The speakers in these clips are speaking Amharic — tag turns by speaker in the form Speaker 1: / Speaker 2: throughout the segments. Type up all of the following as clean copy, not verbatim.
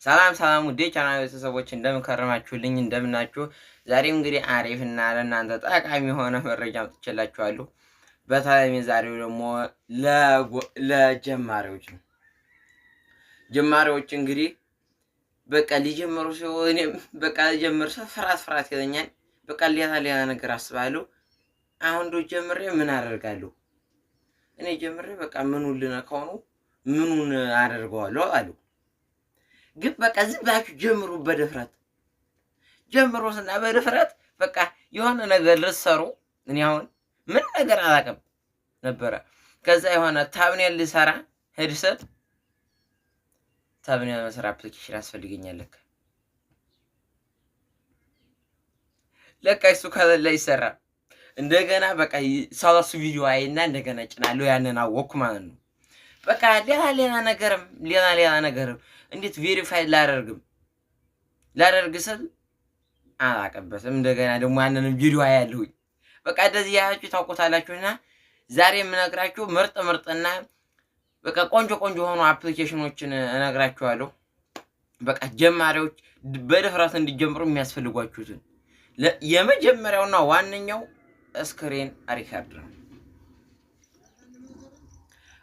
Speaker 1: ሰላም ሰላም ውዴ ቻናል ቤተሰቦች እንደምን ከረማችሁልኝ? እንደምናችሁ? ዛሬም እንግዲህ አሪፍና ለእናንተ ጠቃሚ የሆነ መረጃ አምጥቼላችኋለሁ። በተለይም ዛሬው ደግሞ ለጀማሪዎች ነው። ጀማሪዎች እንግዲህ በቃ ሊጀምሩ ሲሆን እኔም በቃ ሊጀምር ፍርሃት ይለኛል። በቃ ሌላ ነገር አስባለሁ። አሁን ዶ ጀምሬ ምን አደርጋለሁ? እኔ ጀምሬ በቃ ምኑን ልነካው ነው? ምኑን አደርገዋለሁ አሉ። ግን በቃ ዝም ብላችሁ ጀምሩ። በድፍረት ጀምሩና በድፍረት በቃ የሆነ ነገር ልትሰሩ። እኔ አሁን ምን ነገር አላውቅም ነበረ። ከዛ የሆነ ታብኔል ልሰራ ሄድሰት ታብኔል መስራ አፕሊኬሽን ያስፈልገኛል። ለካ እሱ ከሌለ ይሰራ። እንደገና በቃ ሰላሱ ቪዲዮ አይና እንደገና ጭናለሁ። ያንን አወኩ ማለት ነው። በቃ ሌላ ነገርም እንዴት ቬሪፋይ ላደርግ ስል አላቀበትም። እንደገና ደግሞ ያንንም ቪዲዮ አያለሁኝ። በቃ እንደዚህ ያያችሁ ታውቁታላችሁና ዛሬ የምነግራችሁ ምርጥና በቃ ቆንጆ ሆኑ አፕሊኬሽኖችን እነግራችኋለሁ። በቃ ጀማሪዎች በድፍረት እንዲጀምሩ የሚያስፈልጓችሁትን የመጀመሪያውና ዋነኛው ስክሪን ሪከርድ ነው።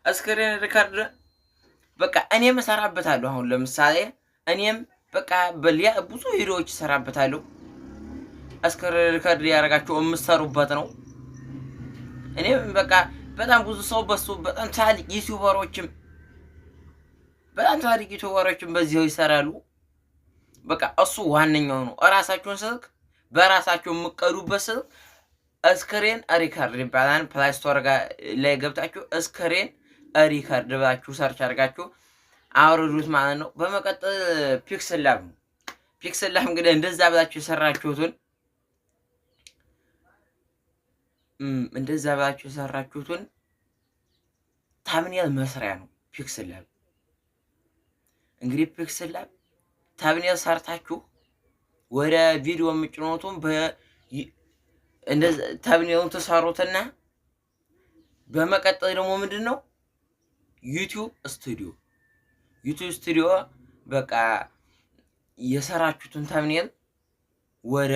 Speaker 1: ስክሪን ሪከርድ በቃ እኔም እሰራበታለሁ። አሁን ለምሳሌ እኔም በቃ ብዙ ቪዲዮዎች እሰራበታለሁ። ስክሪን ሪከርድ ያደርጋችሁ የምትሰሩበት ነው። እኔም በቃ በጣም ብዙ ሰው በጣም ታላቅ ዩቲዩበሮችም በዚሁ ይሰራሉ። በቃ እሱ ዋነኛው ነው። እራሳችሁን ስልክ በራሳችሁ የምትቀዱበት ስልክ ስክሪን ሪከርድ ይባላል። ፕላይ ስቶር ላይ ገብታችሁ ስክሪን ሪከርድ ብላችሁ ሰርች አድርጋችሁ አውርዱት ማለት ነው። በመቀጠል ፒክስል ላብ እንግዲህ እንደዛ ብላችሁ የሰራችሁትን ታምኔል መስሪያ ነው ፒክስል ላብ። እንግዲህ ፒክስል ላብ ታምኔል ሰርታችሁ ወደ ቪዲዮ የምጭኖቱን እንደዛ ታምኔሉን ተሰሩትና በመቀጠል ደግሞ ምንድነው ዩቲዩብ ስቱዲዮ በቃ የሰራችሁትን ታምኔል ወደ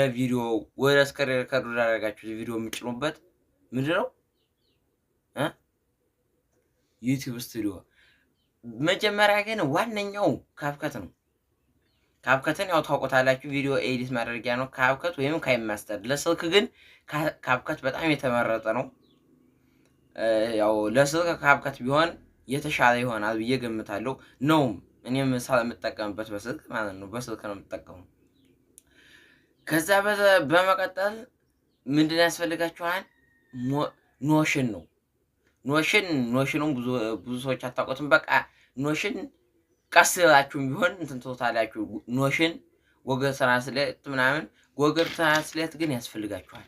Speaker 1: ስክሪን ሪከርድ አደረጋችሁት ቪዲዮ የምጭኑበት ምንድነው ዩቲዩብ ስቱዲዮ። መጀመሪያ ግን ዋነኛው ካፕከት ነው። ካፕከትን ያው ታውቁታላችሁ፣ ቪዲዮ ኤዲት ማድረጊያ ነው ካፕከት ወይም ካይማስተር። ለስልክ ግን ካፕከት በጣም የተመረጠ ነው። ያው ለስልክ ካፕከት ቢሆን የተሻለ ይሆናል ብዬ ገምታለሁ። ነውም እኔም የምጠቀምበት በስልክ ማለት ነው። በስልክ ነው የምጠቀመው። ከዛ በመቀጠል ምንድን ያስፈልጋችኋል? ኖሽን ነው። ኖሽኑም ብዙ ሰዎች አታውቁትም። በቃ ኖሽን ቀስ ብላችሁም ቢሆን እንትን ትወታላችሁ። ኖሽን ጎግል ትራንስሌት ግን ያስፈልጋችኋል።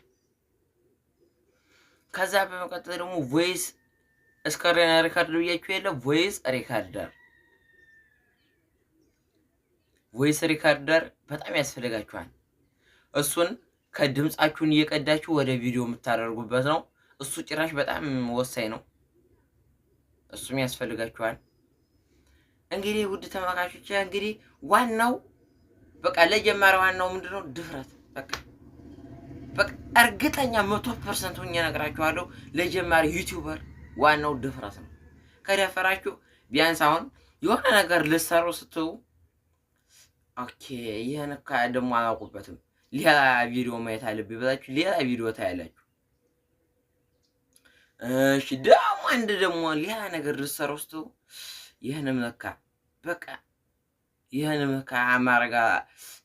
Speaker 1: ከዛ በመቀጠል ደግሞ ቮይስ ስክሪን ሪከርድ ብያችሁ የለ ቮይስ ሪከርደር በጣም ያስፈልጋችኋል። እሱን ከድምጻችሁን እየቀዳችሁ ወደ ቪዲዮ የምታደርጉበት ነው። እሱ ጭራሽ በጣም ወሳኝ ነው። እሱም ያስፈልጋችኋል። እንግዲህ ውድ ተመልካቾች እንግዲህ ዋናው በቃ ለጀማሪ ዋናው ምንድነው? ድፍረት። በቃ እርግጠኛ 100% ሆኜ እነግራችኋለሁ ለጀማሪ ዩቲዩበር ዋናው ድፍረት ነው። ከደፈራችሁ ቢያንስ አሁን የሆነ ነገር ልትሰሩ ስትሉ ኦኬ ይሄን ደግሞ አላውቁበትም ሌላ ቪዲዮ ማየት አለብኝ ብላችሁ ሌላ ቪዲዮ ታያላችሁ። እሺ ደግሞ ሌላ ነገር ልትሰሩ ስትሉ ይሄንም ለካ አማረጋ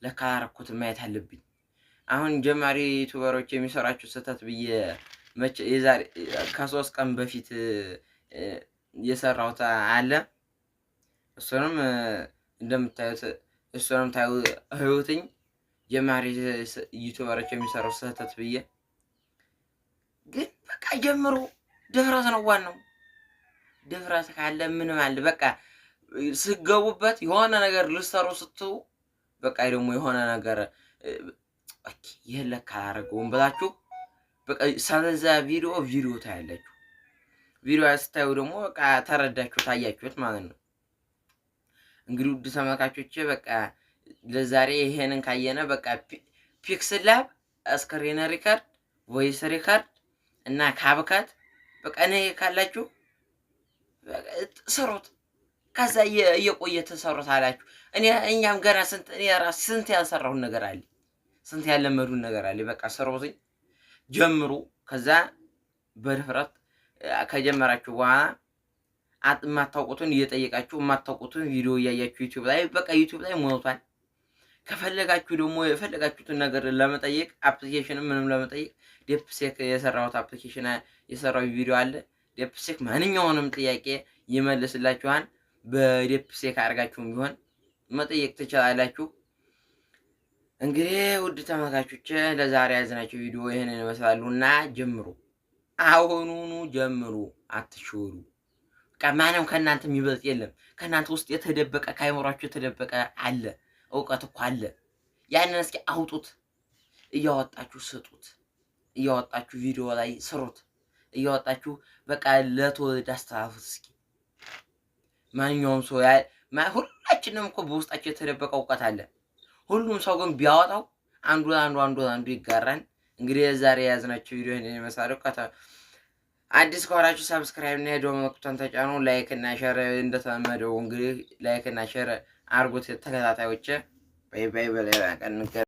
Speaker 1: ለካ አረኩት ማየት አለብኝ። አሁን ጀማሪ ዩቲዩበሮች የሚሰራችሁ ስህተት ብዬ የዛሬ ከ3 ቀን በፊት የሰራሁት አለ። እሱንም ታዩትኝ ጀማሪ ዩቲዩበሮች የሚሰራው ስህተት ብዬ። ግን በቃ ጀምሩ። ድፍረት ነው ዋናው። ድፍረት ካለ ምንም አለ። በቃ ስገቡበት የሆነ ነገር ልትሰሩ ስትሉ በቃ ደግሞ የሆነ ነገር ይሄን ለካ አላደረገውም ብላችሁ በቃ ስለዛ ቪዲዮ ታያላችሁ። ቪዲዮ ስታዩ ደግሞ በቃ ተረዳችሁ ታያችሁት ማለት ነው። እንግዲህ ውድ ተመልካቾቼ በቃ ለዛሬ ይሄንን ካየነ በቃ ፒክስል ላብ፣ ስክሪን ሪከርድ፣ ቮይስ ሪከርድ እና ካብከት በቃ እኔ ካላችሁ ስሩት። ከዛ እየቆየ ተሰሩት አላችሁ። እኛም ገና ስንት ያልሰራሁን ነገር አለ፣ ስንት ያለመዱን ነገር አለ። በቃ ስሩትኝ፣ ጀምሩ። ከዛ በድፍረት ከጀመራችሁ በኋላ የማታውቁትን እየጠየቃችሁ የማታውቁትን ቪዲዮ እያያችሁ ዩቲዩብ ላይ በቃ ዩቲዩብ ላይ ሞልቷል። ከፈለጋችሁ ደግሞ የፈለጋችሁትን ነገር ለመጠየቅ አፕሊኬሽንም ምንም ለመጠየቅ ዴፕሴክ የሰራሁት አፕሊኬሽን የሰራው ቪዲዮ አለ። ዴፕሴክ ማንኛውንም ጥያቄ ይመልስላችኋል። በዴፕሴክ አድርጋችሁም ቢሆን መጠየቅ ትችላላችሁ። እንግዲህ ውድ ተመልካቾች ለዛሬ ያዝናቸው ቪዲዮ ይሄንን ይመስላሉና ጀምሩ፣ አሁኑኑ ጀምሩ፣ አትሽወሩ። ማንም ከእናንተ የሚበልጥ የለም። ከእናንተ ውስጥ የተደበቀ ከአይምሯችሁ የተደበቀ አለ፣ እውቀት እኮ አለ። ያንን እስኪ አውጡት፣ እያወጣችሁ ስጡት፣ እያወጣችሁ ቪዲዮ ላይ ስሩት፣ እያወጣችሁ በቃ ለትውልድ አስተላልፉት። እስኪ ማንኛውም ሰው ሁላችንም እኮ በውስጣቸው የተደበቀ እውቀት አለ። ሁሉም ሰው ግን ቢያወጣው አንዱ ይጋራን። እንግዲህ ዛሬ የያዝናቸው ቪዲዮ ይሄን ይመስላል። አዲስ ከሆናችሁ ሰብስክራይብ እና የደወል ምልክቱን ተጫኑ። ላይክ እና ሼር እንደተለመደው እንግዲህ ላይክ እና ሼር አርጉት ተከታታዮች። ባይ ባይ። በሌላ ቀን